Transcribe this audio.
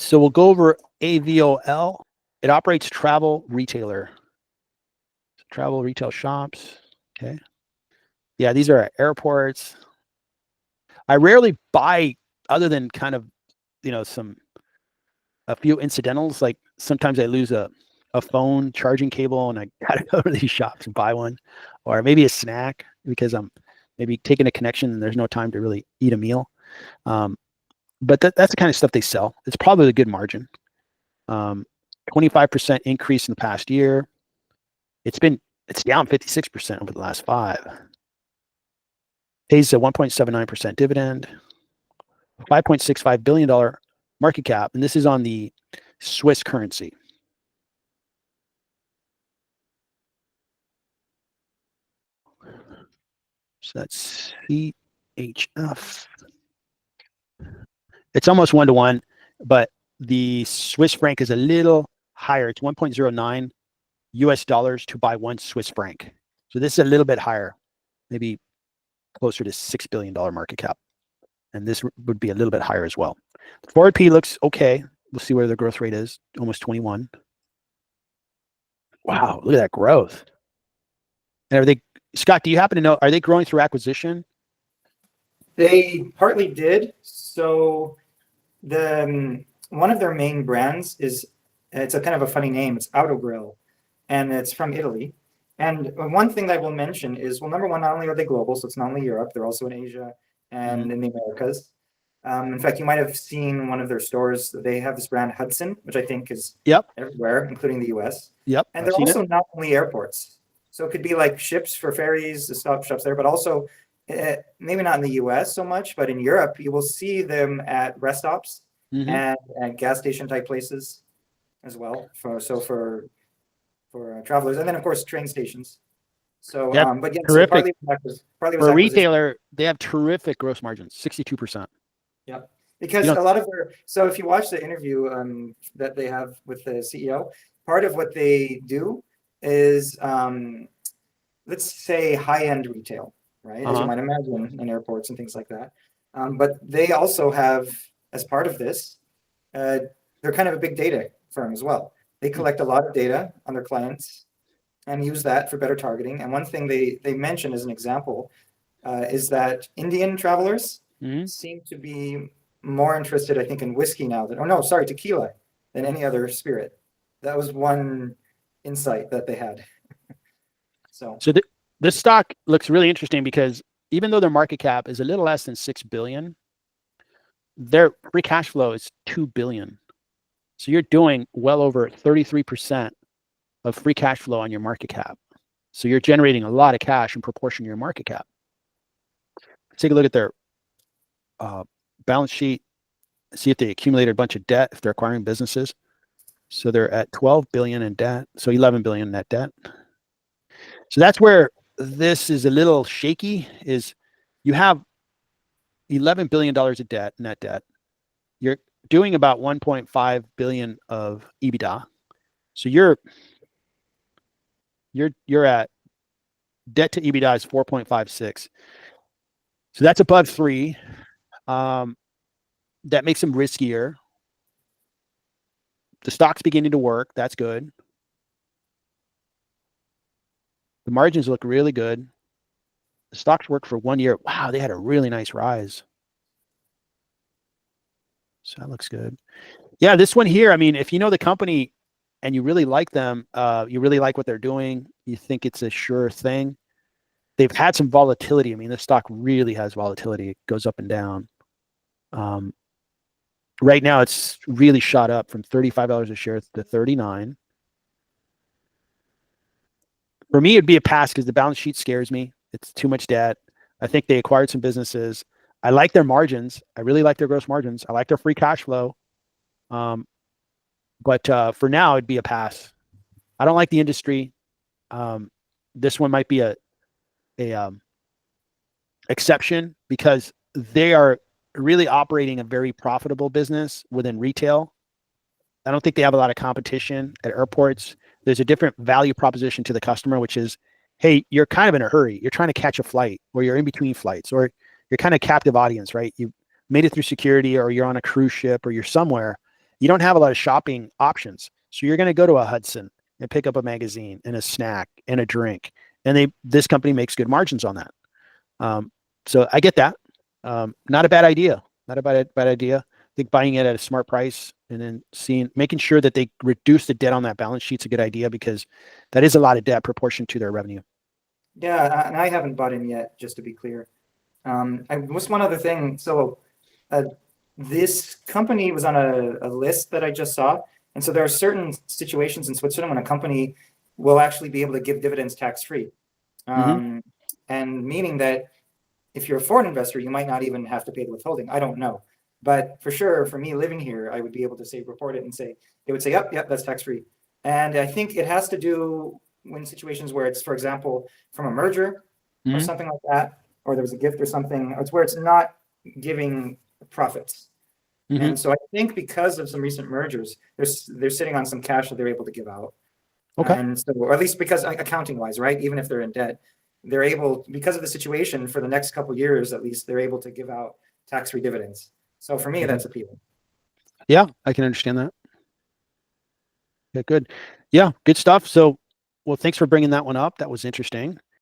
So we'll go over AVOL. It operates travel retailer, travel retail shops. Okay. Yeah, these are airports. I rarely buy other than kind of, a few incidentals. Like sometimes I lose a phone charging cable and I gotta go to these shops and buy one, or maybe a snack because I'm maybe taking a connection and there's no time to really eat a meal. But that's the kind of stuff they sell. It's probably a good margin. 25% increase in the past year. It's down 56% over the last 5. Pays a 1.79% dividend, $5.65 billion market cap, and this is on the Swiss currency. So that's CHF. It's almost 1-to-1, but the Swiss franc is a little higher. It's 1.09 US dollars to buy 1 Swiss franc. So this is a little bit higher, maybe closer to $6 billion market cap. And this would be a little bit higher as well. Forward P looks okay. We'll see where the growth rate is, almost 21. Wow, look at that growth. And are they, Scott, do you happen to know, are they growing through acquisition? They partly did. So one of their main brands is, it's a kind of a funny name. It's Autogrill, and it's from Italy. And one thing that I will mention is, well, number one, not only are they global, so it's not only Europe, they're also in Asia and in the Americas. In fact, you might have seen one of their stores. They have this brand Hudson, which I think is everywhere, including the US. Yep. And they're also not only airports. So it could be like ships for ferries, the shops there, but also maybe not in the US so much, but in Europe, you will see them at rest stops and at gas station type places as well. For travelers, and then of course train stations. So, but yeah, terrific. So partly for a retailer, they have terrific gross margins, 62%. Yeah, because a lot of so if you watch the interview that they have with the CEO, part of what they do is let's say high-end retail, right? As you might imagine in airports and things like that. But they also have, as part of this, they're kind of a big data firm as well. They collect a lot of data on their clients and use that for better targeting. And one thing they mention as an example is that Indian travelers seem to be more interested, I think, in whiskey now tequila than any other spirit. That was one insight that they had. So this stock looks really interesting because even though their market cap is a little less than $6 billion, their free cash flow is $2 billion. So you're doing well over 33% of free cash flow on your market cap. So you're generating a lot of cash in proportion to your market cap. Let's take a look at their balance sheet, see if they accumulated a bunch of debt, if they're acquiring businesses. So they're at 12 billion in debt, so 11 billion net debt. So that's where this is a little shaky, is you have $11 billion of debt, net debt. You're doing about 1.5 billion of EBITDA. So you're at debt to EBITDA is 4.56. So that's above 3. That makes them riskier. The stock's beginning to work. That's good. The margins look really good. The stock's worked for 1 year. Wow, they had a really nice rise. So that looks good. Yeah, this one here, I mean, if you know the company and you really like them, you really like what they're doing, you think it's a sure thing. They've had some volatility. I mean, the stock really has volatility. It goes up and down. Right now, it's really shot up from $35 a share to $39. For me, it'd be a pass because the balance sheet scares me. It's too much debt. I think they acquired some businesses. I like their margins. I really like their gross margins. I like their free cash flow. But for now, it'd be a pass. I don't like the industry. This one might be a exception because they are really operating a very profitable business within retail. I don't think they have a lot of competition at airports. There's a different value proposition to the customer, which is, hey, you're kind of in a hurry. You're trying to catch a flight, or you're in between flights, or you're kind of captive audience, right? You made it through security, or you're on a cruise ship, or you're somewhere, you don't have a lot of shopping options. So you're going to go to a Hudson and pick up a magazine and a snack and a drink. And this company makes good margins on that. So I get that. Not a bad idea. Not a bad idea. I think buying it at a smart price and then making sure that they reduce the debt on that balance sheet's a good idea, because that is a lot of debt proportion to their revenue. Yeah, and I haven't bought in yet, just to be clear. What's one other thing? So this company was on a list that I just saw. And so there are certain situations in Switzerland when a company will actually be able to give dividends tax-free. And meaning that if you're a foreign investor, you might not even have to pay the withholding. I don't know. But for sure, for me living here, I would be able to say, report it and say, they would say, yep, that's tax-free. And I think it has to do in situations where it's, for example, from a merger or something like that, or there was a gift or something, it's where it's not giving profits. And so I think because of some recent mergers, they're sitting on some cash that they're able to give out. Okay. And so, or at least because accounting wise, right? Even if they're in debt, they're able, because of the situation for the next couple of years, at least they're able to give out tax-free dividends. So for me, that's appealing. Yeah, I can understand that. Okay, good. Yeah, good stuff. So, well, thanks for bringing that one up. That was interesting.